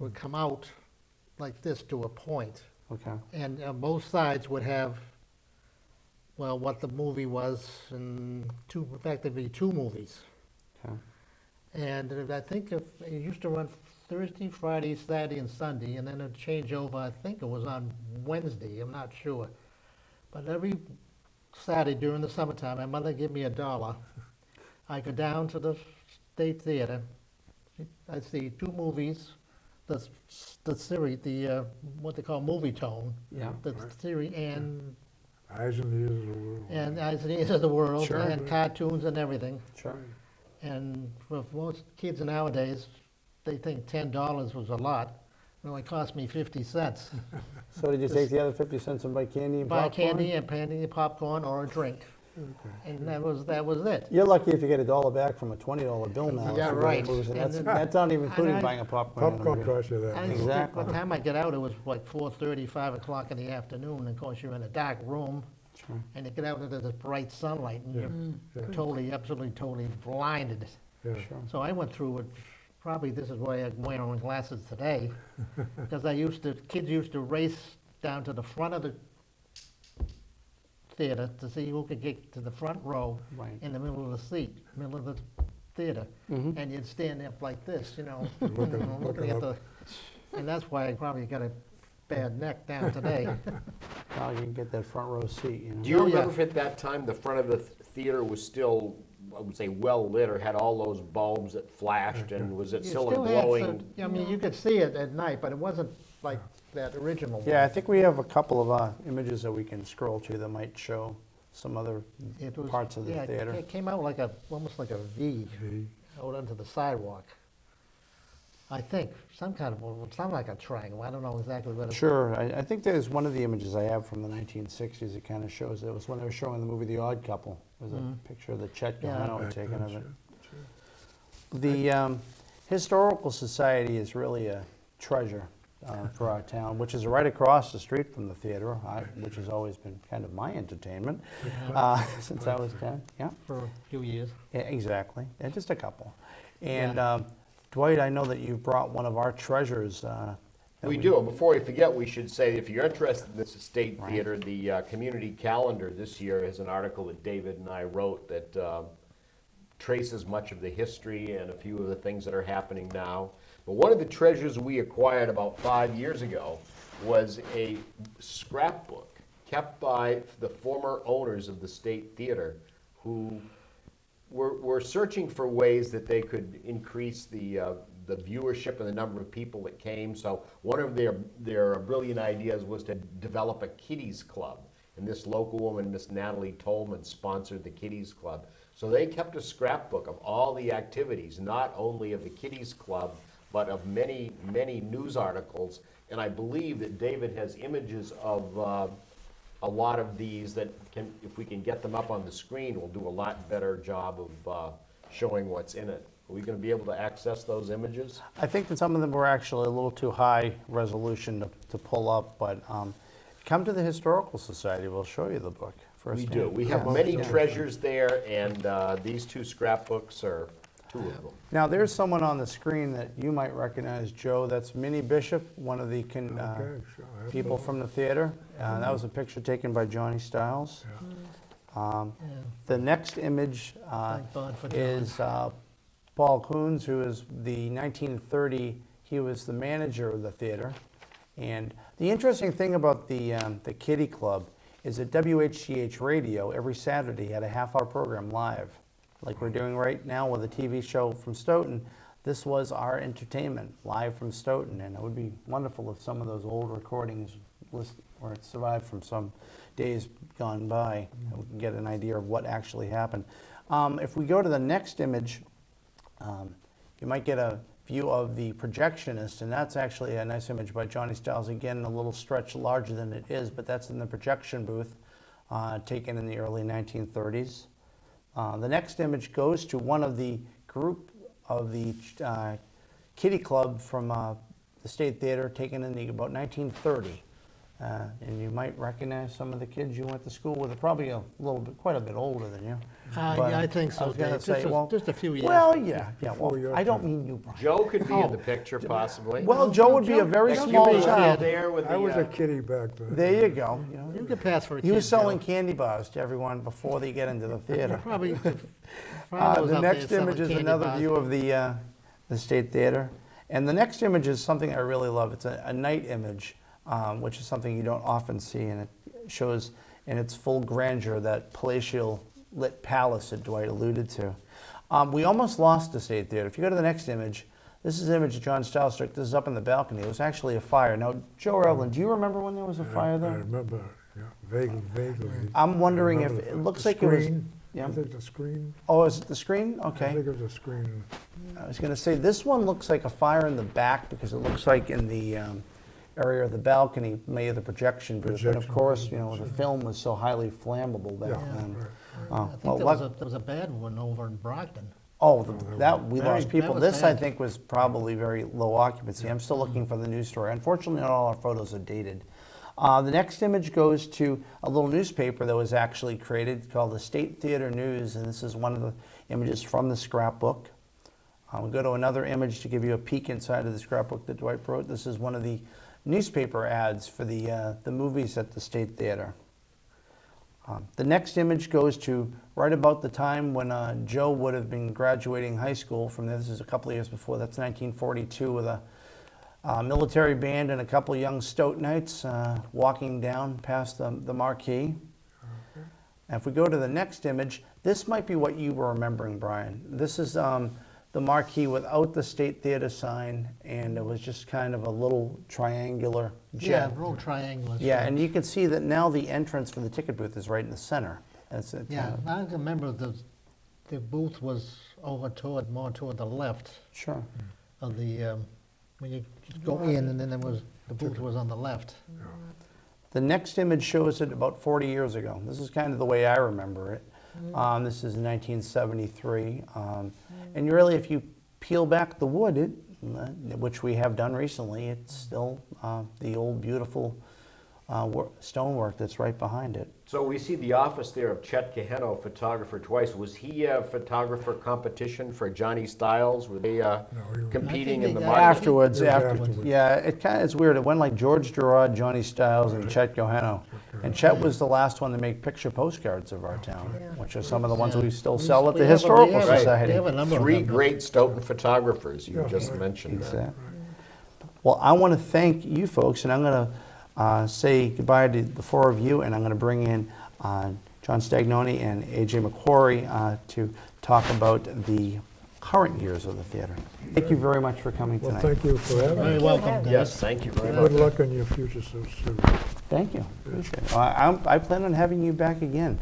would come out like this to a point. Okay, And both sides would have well, what the movie was, and effectively two movies. Okay. And I think it used to run Thursday, Friday, Saturday, and Sunday, and then it'd change over, I think it was on Wednesday, I'm not sure. But every Saturday during the summertime, my mother gave me $1. I go down to the State Theater. I'd see two movies, the series, what they call movie tone, Yeah. the series, and Eyes and Ears of the World. Eyes and Ears of the World, Sure. and cartoons and everything. Sure. And for most kids nowadays, they think $10 was a lot. It only cost me 50 cents. So did you take the other 50 cents and buy candy and Buy popcorn? candy and popcorn or a drink. And that was it. You're lucky if you get $1 back from a $20 bill now. if Yeah, you go to right. movies, and And that's not even including I- buying a popcorn. and a Popcorn movie. costs you that I much. Exactly. By the time I get out, it was like 4:30, 5 o'clock in the afternoon. And of course, you're in a dark room, Sure. and you get out into this bright sunlight, and Yeah. you're totally, absolutely, totally blinded. Yeah. Sure. So I went through it. Probably this is why I'm wearing glasses today, because kids used to race down to the front of the theater to see who could get to the front row Right. in the middle of the seat, middle of the theater, Mhm. and you'd stand up like this, Looking looking at up. and that's why I probably got a bad neck down today. Well, you can get that front row seat, you know. Do you Oh, yeah. remember if at that time the front of the theater was still, I would say, well lit, or had all those bulbs that flashed, and was it You still a had glowing? I mean, you could see it at night, but it wasn't like that original one. Yeah, I think we have a couple of images that we can scroll to that might show some other It was, parts of the yeah, theater. It came out like almost like a V See? out onto the sidewalk. I think, sounded like a triangle. I don't know exactly what it Sure, I think there's one of the images I have from the 1960s. It kind of shows, it was when they were showing the movie The Odd Couple. There's a picture of the Chet Yeah. Gano had taken of Sure, it. sure. The Historical Society is really a treasure for our town, which is right across the street from the theater, which has always been kind of my entertainment since I was 10. Yeah, for a few years. yeah, exactly. Yeah, just a couple. And Yeah. Dwight, I know that you brought one of our treasures. That We do. Before we forget, we should say, if you're interested in this State Theater, the community calendar this year has an article that David and I wrote that traces much of the history and a few of the things that are happening now. But one of the treasures we acquired about 5 years ago was a scrapbook kept by the former owners of the State Theater, who were searching for ways that they could increase the viewership and the number of people that came. So one of their brilliant ideas was to develop a kiddies club. And this local woman, Miss Natalie Tolman, sponsored the kiddies club. So they kept a scrapbook of all the activities, not only of the kiddies club, but of many, many news articles. And I believe that David has images of a lot of these that can, if we can get them up on the screen, we'll do a lot better job of showing what's in it. Are we going to be able to access those images? I think that some of them were actually a little too high resolution to pull up, but come to the Historical Society, we'll show you the book first. We do. We have Yeah. many Yeah. treasures there, and these two scrapbooks are two of them. Now, there's someone on the screen that you might recognize, Joe. That's Minnie Bishop, one of the Okay, sure. people from the theater. That was a picture taken by Johnny Stiles. Yeah. The next image Thank God for John. is Paul Coons, who is the 1930, he was the manager of the theater. And the interesting thing about the Kiddie Club is that WHCH Radio every Saturday had a half-hour program live, like we're doing right now with a TV show from Stoughton. This was our entertainment, live from Stoughton, and it would be wonderful if some of those old recordings or it survived from some days gone by, and we can get an idea of what actually happened. If we go to the next image, you might get a view of the projectionist, and that's actually a nice image by Johnny Stiles. Again, a little stretch larger than it is, but that's in the projection booth taken in the early 1930s. The next image goes to one of the group of the Kiddie Club from the State Theater taken in about 1930. and you might recognize some of the kids you went to school with. They're probably a little bit, quite a bit older than you. But Yeah, I think I so, was gonna Dave. say, well, Just a few years. well, yeah. Well, Before your I don't time. mean you, Brian. Joe could be Oh. in the picture possibly. Well, Joe would be a very Next small year, child. there with I was the, a kiddie back then. There you go. You know, You could pass for a kid, he was selling Joe. candy bars to everyone before they get into the theater. Probably. The next image is another view of the State Theater. And the next image is something I really love. It's a night image, which is something you don't often see, and it shows in its full grandeur that palatial lit palace that Dwight alluded to. We almost lost the State Theater. If you go to the next image, this is an image of John Stiles took. This is up in the balcony. It was actually a fire. Now, Joe Revlin, do you remember when there was a fire I there? remember, yeah, vaguely. I'm wondering I if remember it the looks like it was. screen. Yeah. I think the screen. Oh, is it the screen? I Okay. think it was a screen. I was going to say this one looks like a fire in the back because it looks like in the area of the balcony, maybe the projection booth. And of Projection course, booth, the film was so highly flammable back Yeah, then. right. Oh, I think well, there was a bad one over in Brockton. that we Very- lost people. that was This I bad. think was probably very low occupancy. I'm still looking for the news story. Unfortunately, not all our photos are dated. The next image goes to a little newspaper that was actually created called the State Theater News, and this is one of the images from the scrapbook. We'll go to another image to give you a peek inside of the scrapbook that Dwight wrote. This is one of the newspaper ads for the movies at the State Theater. The next image goes to right about the time when Joe would have been graduating high school from there. This is a couple of years before. That's 1942 with a military band and a couple young Stoughtonites walking down past the marquee. And if we go to the next image, this might be what you were remembering, Brian. This is the marquee without the State Theater sign, and it was just kind of a little triangular Yeah, jet. real triangular. Yeah, and you can see that now the entrance for the ticket booth is right in the center. It's Yeah, I remember the booth was over more toward the left sure. of the, when you go in, and then the booth was on the left. The next image shows it about 40 years ago. This is kind of the way I remember it. This is 1973. And really, if you peel back the wood, which we have done recently, it's still the old beautiful stonework that's right behind it. so we see the office there of Chet Geheno, photographer twice. Was he a photographer competition for Johnny Stiles? Were they he was- competing I in think the they market? Afterwards, It was afterwards. afterwards. Yeah, it's weird. It went like George Gerard, Johnny Stiles, and Chet Geheno. And Chet was the last one to make picture postcards of our town, which are some of the ones we still sell at the Historical Society. They have a number of Three them. great Stoughton photographers, you just mentioned that. Exactly. Well, I want to thank you folks, and I'm going to say goodbye to the four of you, and I'm going to bring in John Stagnoni and A.J. McQuarrie to talk about the current years of the theater. Thank you very much for coming Well, tonight. thank you for having Very us. welcome, Dennis. Yes, thank you very Good much. luck in your future suits too. Thank you. Appreciate it. I plan on having you back again.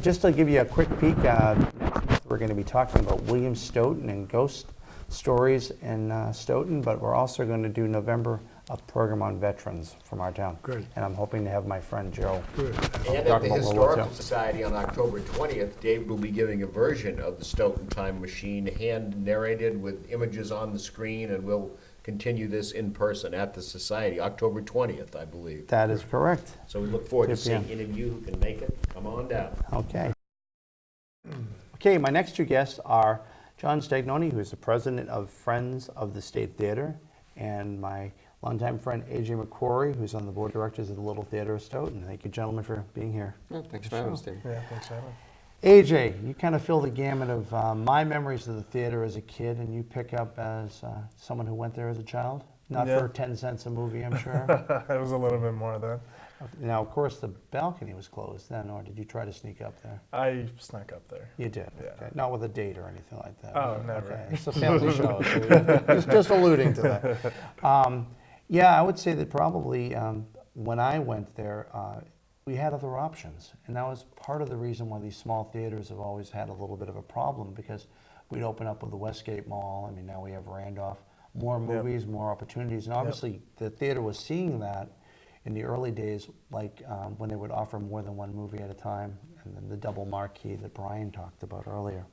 Just to give you a quick peek, next month we're going to be talking about William Stoughton and ghost stories in Stoughton, but we're also going to do November a program on veterans from our town. Great. And I'm hoping to have my friend Joe. Good. And Talk at the about World War Historical II. Society on October 20th, Dave will be giving a version of the Stoughton Time Machine, hand narrated with images on the screen, and we'll continue this in person at the Society, October 20th, I believe. That is correct. So we look forward to 2 p.m. seeing any of you who can make it. Come on down. Okay. Okay, my next two guests are John Stagnoni, who is the president of Friends of the State Theater, and my longtime friend A.J. McQuarrie, who's on the board of directors of the Little Theater of Stoughton. Thank you, gentlemen, for being here. Thanks for having us, Dave. Yeah, thanks for having me. AJ, you kind of fill the gamut of my memories of the theater as a kid, and you pick up as someone who went there as a child. Not Yeah. for 10 cents a movie, I'm sure. It was a little bit more then. Now, of course, the balcony was closed then, or did you try to sneak up there? I snuck up there. You did? Yeah. Okay. Not with a date or anything like that? Oh, never. Okay. It's a family show, so just alluding to that. Yeah, I would say that probably when I went there, we had other options. And that was part of the reason why these small theaters have always had a little bit of a problem, because we'd open up with the Westgate Mall. I mean, now we have Randolph. More movies, more opportunities. And obviously, the theater was seeing that in the early days, like when they would offer more than one movie at a time, and then the double marquee that Brian talked about earlier.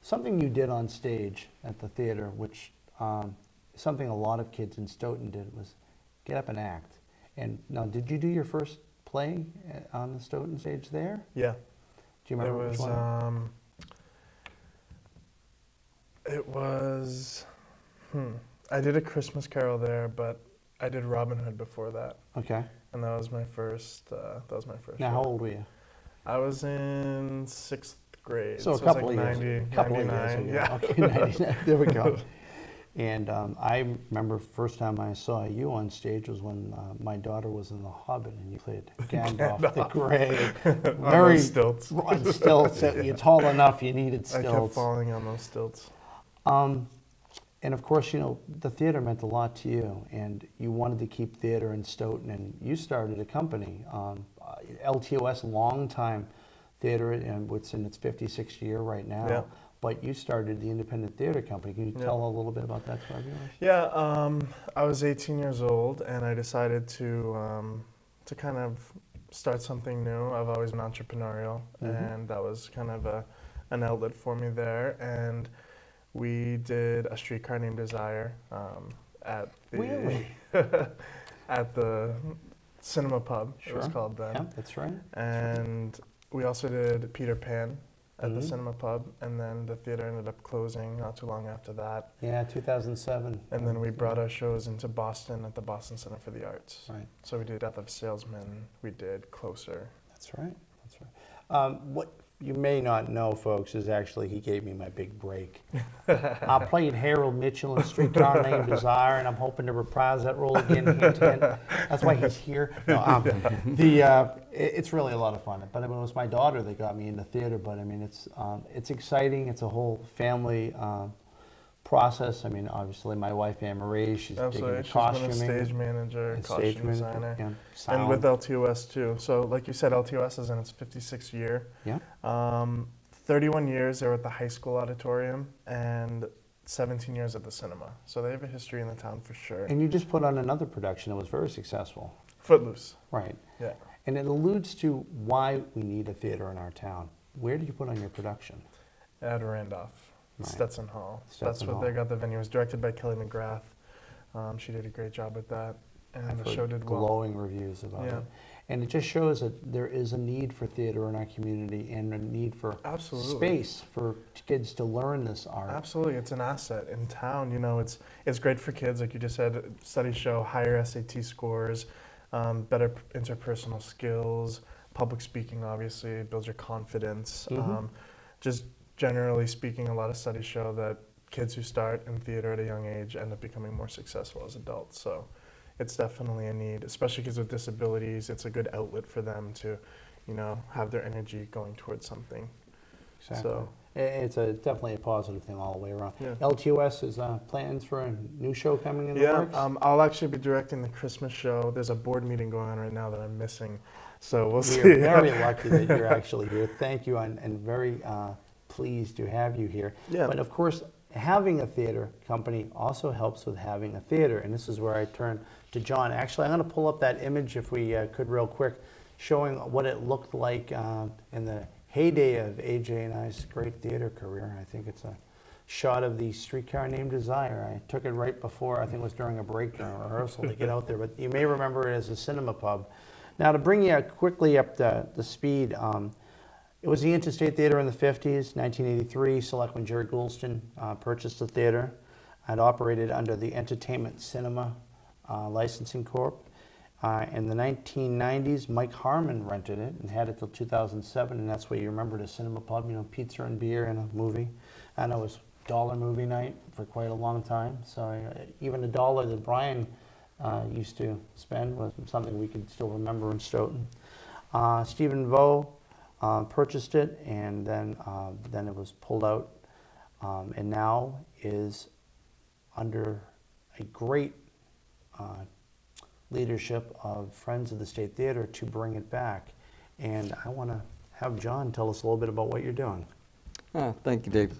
Something you did on stage at the theater, which something a lot of kids in Stoughton did, was get up and act. And now, did you do your first play on the Stoughton stage there? Yeah. Do you remember which one? It was, I did A Christmas Carol there, but I did Robin Hood before that. Okay. And that was my first, Now, how show. old were you? I was in 6th grade. So a it was couple like of years. 90, Couple of 99, years ago. yeah. Okay, 99. There we go. And I remember first time I saw you on stage was when my daughter was in The Hobbit and you played Gandalf the Grey. On those stilts. On stilts. You're tall enough, you needed I kept stilts. falling on those stilts. And of course, you know, the theater meant a lot to you, and you wanted to keep theater in Stoughton, and you started a company, LTOS, long time theater, and it's in its 56th year right now. Yeah. But you started the Independent Theater Company. Can you Yeah. tell a little bit about that to our viewers? Yeah, I was 18 years old, and I decided to kind of start something new. I've always been entrepreneurial, and that was kind of an outlet for me there. And we did A Streetcar Named Desire at the Really? at the Cinema Pub. It was Sure. called then. Yeah, that's right. And we also did Peter Pan at the Mhm. Cinema Pub, and then the theater ended up closing not too long after that. Yeah, 2007. And then we brought our shows into Boston at the Boston Center for the Arts. Right. So we did Death of a Salesman, we did Closer. That's right. That's right. What you may not know, folks, is actually he gave me my big break. I played Harold Mitchell in Streetcar Named Desire, and I'm hoping to reprise that role again. Hint, hint. That's why he's here. No, it's really a lot of fun. But it was my daughter that got me into theater. But I mean, it's exciting. It's a whole family process. I mean, obviously, my wife Anne Marie, she's digging Absolutely. the She's been a costuming, stage manager, and costume stage manager, designer. yeah, And sound. with LTOS too. So like you said, LTOS is in its 56th year. Yeah. 31 years they were at the high school auditorium and 17 years at the cinema. So they have a history in the town for sure. And you just put on another production that was very successful. Footloose. Right. Yeah. And it alludes to why we need a theater in our town. Where did you put on your production? At Randolph, Right. Stetson Hall. Stetson That's what Hall. they got the venue. It was directed by Kelly McGrath. She did a great job with that. And I've the heard show did well. glowing reviews about Yeah. it. And it just shows that there is a need for theater in our community and a need for Absolutely. space for kids to learn this art. Absolutely, it's an asset in town. You know, it's great for kids, like you just said. Studies show higher SAT scores, better interpersonal skills, public speaking. Obviously, it builds your confidence. Just generally speaking, a lot of studies show that kids who start in theater at a young age end up becoming more successful as adults. So, it's definitely a need, especially kids with disabilities. It's a good outlet for them to, you know, have their energy going towards something. Exactly. So, It's definitely a positive thing all the way around. Yeah. LTOS is plans for a new show coming in the yeah, works? I'll actually be directing the Christmas show. There's a board meeting going on right now that I'm missing, so we'll We see. are very lucky that you're actually here. Thank you, and very pleased to have you here. Yeah. But of course, having a theater company also helps with having a theater, and this is where I turn to John. Actually, I'm going to pull up that image, if we could, real quick, showing what it looked like in the heyday of AJ and I's great theater career. I think it's a shot of the Streetcar Named Desire. I took it right before, I think it was during a break during rehearsal to get out there, but you may remember it as a cinema pub. Now, to bring you quickly up the speed, it was the Interstate Theater in the 50s, 1983. Selectman Jerry Goulston purchased the theater. It operated under the Entertainment Cinema Licensing Corp. In the 1990s, Mike Harmon rented it and had it till 2007, and that's what you remember the cinema pub, you know, pizza and beer and a movie. I know it was dollar movie night for quite a long time, so even $1 that Brian used to spend was something we could still remember in Stoughton. Stephen Vo purchased it, and then it was pulled out, and now is under a great leadership of Friends of the State Theater to bring it back. And I want to have John tell us a little bit about what you're doing. Thank you, Dave.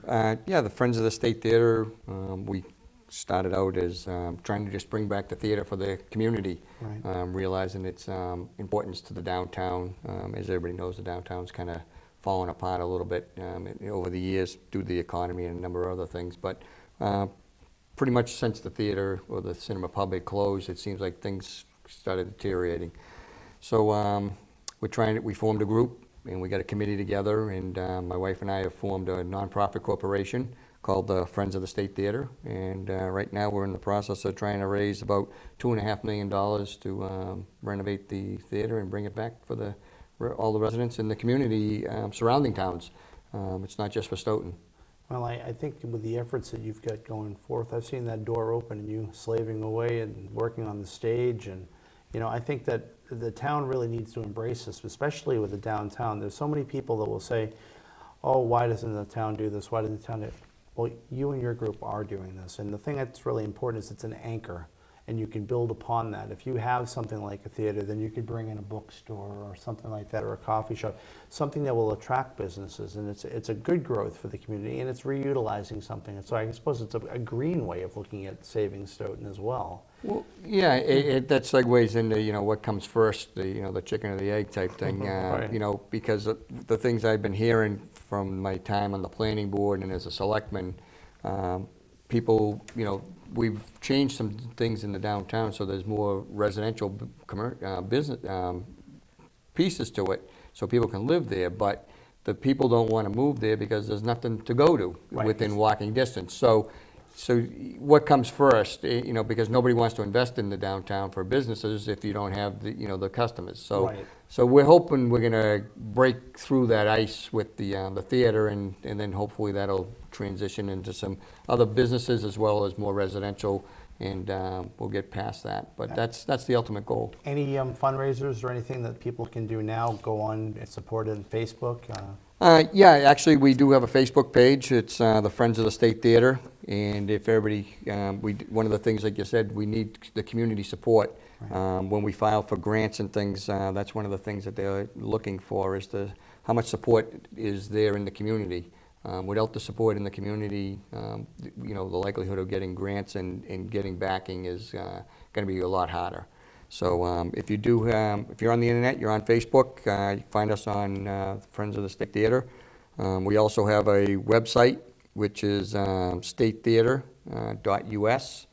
Yeah, the Friends of the State Theater, we started out as trying to just bring back the theater for the community, Right. realizing its importance to the downtown. As everybody knows, the downtown's kind of fallen apart a little bit over the years due to the economy and a number of other things. But pretty much since the theater or the cinema pub had closed, it seems like things started deteriorating. So we formed a group, and we got a committee together, and my wife and I have formed a nonprofit corporation called the Friends of the State Theater, and right now we're in the process of trying to raise about $2.5 million to renovate the theater and bring it back for all the residents in the community surrounding towns. It's not just for Stoughton. Well, I think with the efforts that you've got going forth, I've seen that door open and you slaving away and working on the stage, and I think that the town really needs to embrace this, especially with the downtown. There's so many people that will say, oh, why doesn't the town do this? Why doesn't the town do it? Well, you and your group are doing this, and the thing that's really important is it's an anchor, and you can build upon that. If you have something like a theater, then you could bring in a bookstore or something like that, or a coffee shop, something that will attract businesses, and it's a good growth for the community, and it's reutilizing something. And so I suppose it's a green way of looking at saving Stoughton as well. Well, yeah, that segues into what comes first, the chicken or the egg type thing. Right. Because the things I've been hearing from my time on the planning board and as a selectman, people, we've changed some things in the downtown, so there's more residential business pieces to it, so people can live there. But the people don't want to move there because there's nothing to go to within walking distance. So what comes first? Because nobody wants to invest in the downtown for businesses if you don't have the customers. So we're hoping we're going to break through that ice with the theater, and then hopefully that'll transition into some other businesses as well as more residential, and we'll get past that. But that's the ultimate goal. Any fundraisers or anything that people can do now? Go on and support it on Facebook? Yeah, actually, we do have a Facebook page. It's the Friends of the State Theater, and if everybody, one of the things, like you said, we need the community support. When we file for grants and things, that's one of the things that they're looking for, is how much support is there in the community. Without the support in the community, the likelihood of getting grants and getting backing is going to be a lot harder. So if you're on the internet, you're on Facebook, you find us on Friends of the State Theater. We also have a website, which is statetheater.us.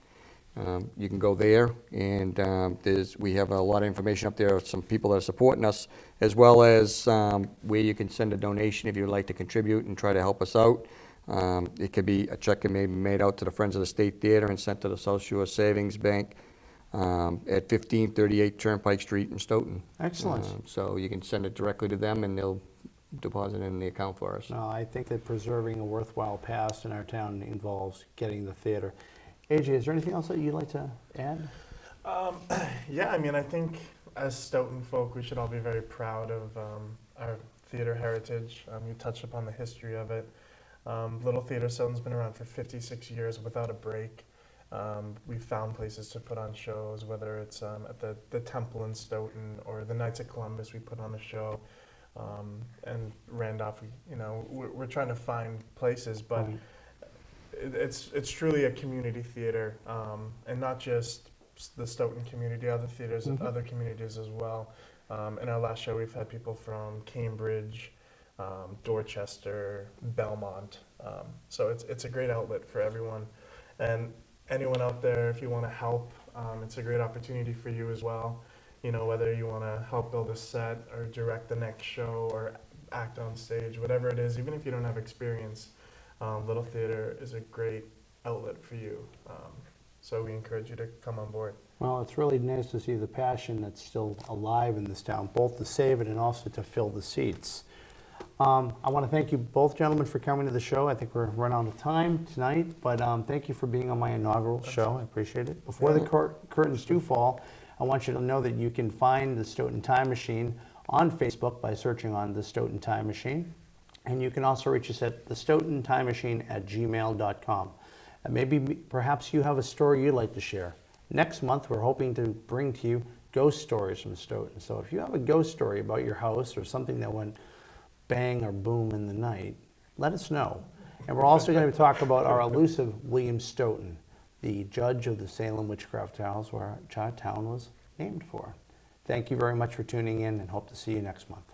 You can go there, and we have a lot of information up there of some people that are supporting us, as well as where you can send a donation if you'd like to contribute and try to help us out. It could be a check that may be made out to the Friends of the State Theater and sent to the South Shore Savings Bank at 1538 Turnpike Street in Stoughton. Excellent. So you can send it directly to them, and they'll deposit it in the account for us. No, I think that preserving a worthwhile past in our town involves getting the theater. AJ, is there anything else that you'd like to add? Yeah, I think as Stoughton folk, we should all be very proud of our theater heritage. You touched upon the history of it. Little Theater Stoughton's been around for 56 years without a break. We've found places to put on shows, whether it's at the Temple in Stoughton or the Knights of Columbus. We put on a show, and Randolph. We're trying to find places, but it's truly a community theater, and not just the Stoughton community, other theaters and other communities as well. In our last show, we've had people from Cambridge, Dorchester, Belmont. So it's a great outlet for everyone. And anyone out there, if you want to help, it's a great opportunity for you as well. Whether you want to help build a set or direct the next show or act on stage, whatever it is, even if you don't have experience, Little Theater is a great outlet for you. So we encourage you to come on board. Well, it's really nice to see the passion that's still alive in this town, both to save it and also to fill the seats. I want to thank you both, gentlemen, for coming to the show. I think we're running out of time tonight, but thank you for being on my inaugural show. I appreciate it. Before the curtains do fall, I want you to know that you can find the Stoughton Time Machine on Facebook by searching on the Stoughton Time Machine. And you can also reach us at thestoughtontimemachine@gmail.com. And perhaps you have a story you'd like to share. Next month, we're hoping to bring to you ghost stories from Stoughton. So if you have a ghost story about your house or something that went bang or boom in the night, let us know. And we're also going to talk about our elusive William Stoughton, the judge of the Salem witchcraft trials where our town was named for. Thank you very much for tuning in, and hope to see you next month.